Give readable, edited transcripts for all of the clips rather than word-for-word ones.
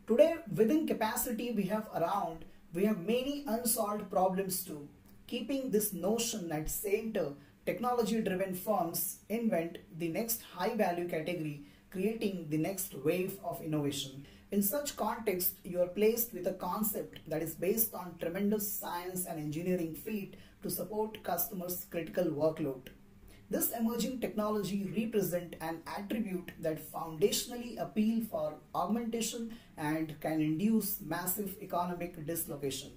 Today, within capacity we have around, we have many unsolved problems too. Keeping this notion at center, technology-driven firms invent the next high-value category, creating the next wave of innovation. In such context, you are placed with a concept that is based on tremendous science and engineering feat to support customers' critical workload. This emerging technology represents an attribute that foundationally appeal for augmentation and can induce massive economic dislocation.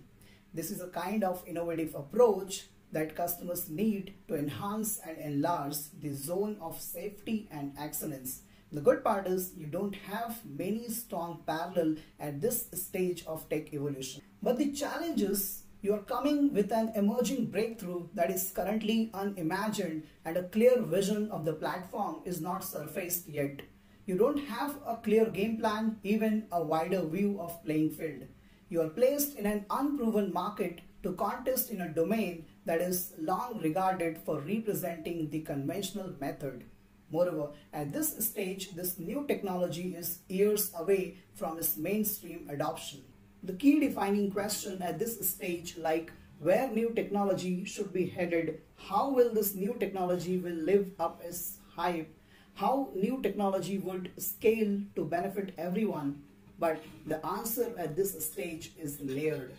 This is a kind of innovative approach that customers need to enhance and enlarge the zone of safety and excellence. The good part is you don't have many strong parallel at this stage of tech evolution. But the challenge is you are coming with an emerging breakthrough that is currently unimagined and a clear vision of the platform is not surfaced yet. You don't have a clear game plan, even a wider view of playing field. You are placed in an unproven market to contest in a domain that is long regarded for representing the conventional method. Moreover, at this stage, this new technology is years away from its mainstream adoption. The key defining question at this stage, like where new technology should be headed, how will this new technology will live up its hype, how new technology would scale to benefit everyone, but the answer at this stage is layered.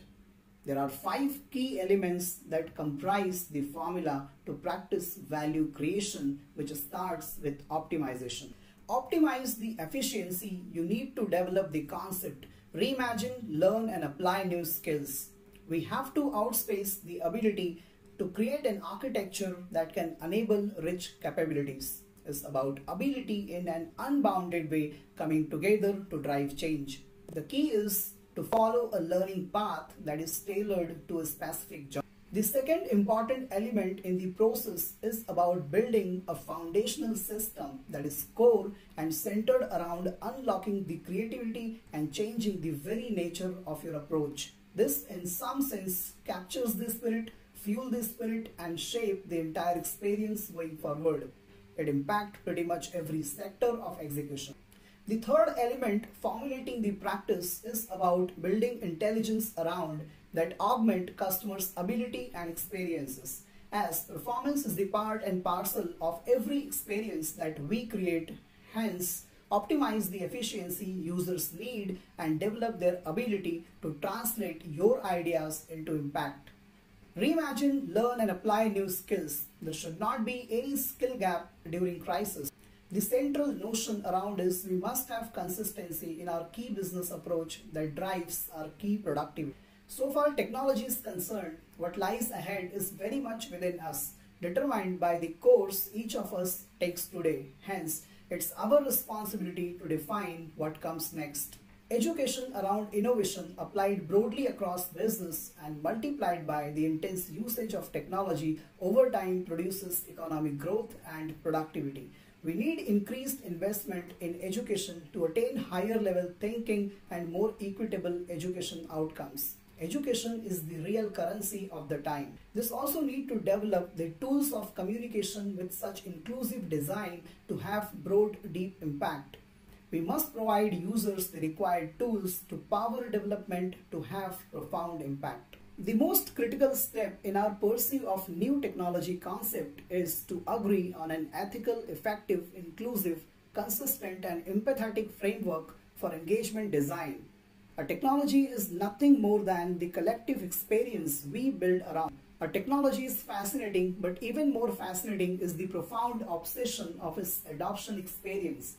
There are 5 key elements that comprise the formula to practice value creation, which starts with optimization. Optimize the efficiency, you need to develop the concept, reimagine, learn and apply new skills. We have to outspace the ability to create an architecture that can enable rich capabilities. It's about ability in an unbounded way coming together to drive change. The key is to follow a learning path that is tailored to a specific job. The second important element in the process is about building a foundational system that is core and centered around unlocking the creativity and changing the very nature of your approach. This in some sense captures the spirit, fuel the spirit and shape the entire experience going forward. It impacts pretty much every sector of execution. The third element, formulating the practice, is about building intelligence around that augment customers' ability and experiences. As performance is the part and parcel of every experience that we create, hence optimize the efficiency users need and develop their ability to translate your ideas into impact. Reimagine, learn and apply new skills. There should not be any skill gap during crisis. The central notion around is we must have consistency in our key business approach that drives our key productivity. So far technology is concerned, what lies ahead is very much within us, determined by the course each of us takes today. Hence, it's our responsibility to define what comes next. Education around innovation applied broadly across business and multiplied by the intense usage of technology over time produces economic growth and productivity. We need increased investment in education to attain higher level thinking and more equitable education outcomes. Education is the real currency of the time. This also need to develop the tools of communication with such inclusive design to have broad, deep impact. We must provide users the required tools to power development to have profound impact. The most critical step in our pursuit of new technology concept is to agree on an ethical, effective, inclusive, consistent and empathetic framework for engagement design. A technology is nothing more than the collective experience we build around. A technology is fascinating, but even more fascinating is the profound obsession of its adoption experience.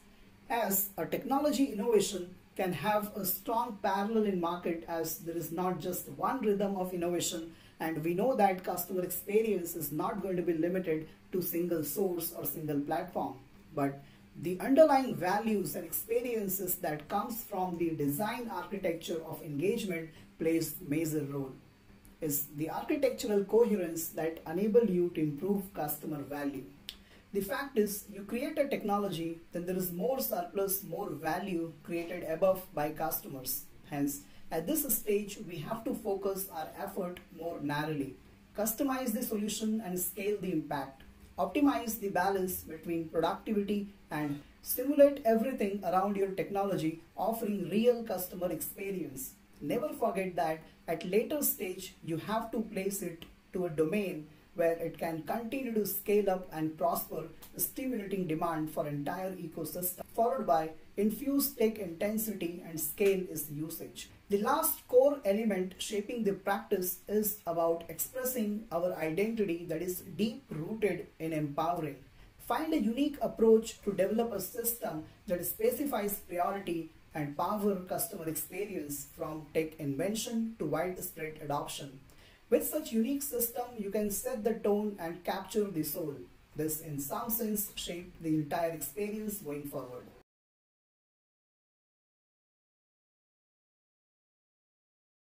As a technology innovation can have a strong parallel in market, as there is not just one rhythm of innovation, and we know that customer experience is not going to be limited to single source or single platform, but the underlying values and experiences that comes from the design architecture of engagement plays major role. Is the architectural coherence that enable you to improve customer value. The fact is, you create a technology, then there is more surplus, more value created above by customers. Hence, at this stage, we have to focus our effort more narrowly, customize the solution and scale the impact, optimize the balance between productivity and Stimulate everything around your technology, offering real customer experience. Never forget that at later stage you have to place it to a domain where it can continue to scale up and prosper, stimulating demand for entire ecosystem, followed by infused tech intensity and scale is usage. The last core element shaping the practice is about expressing our identity that is deep rooted in empowering. Find a unique approach to develop a system that specifies priority and power customer experience from tech invention to widespread adoption. With such unique system, you can set the tone and capture the soul. This in some sense shape the entire experience going forward.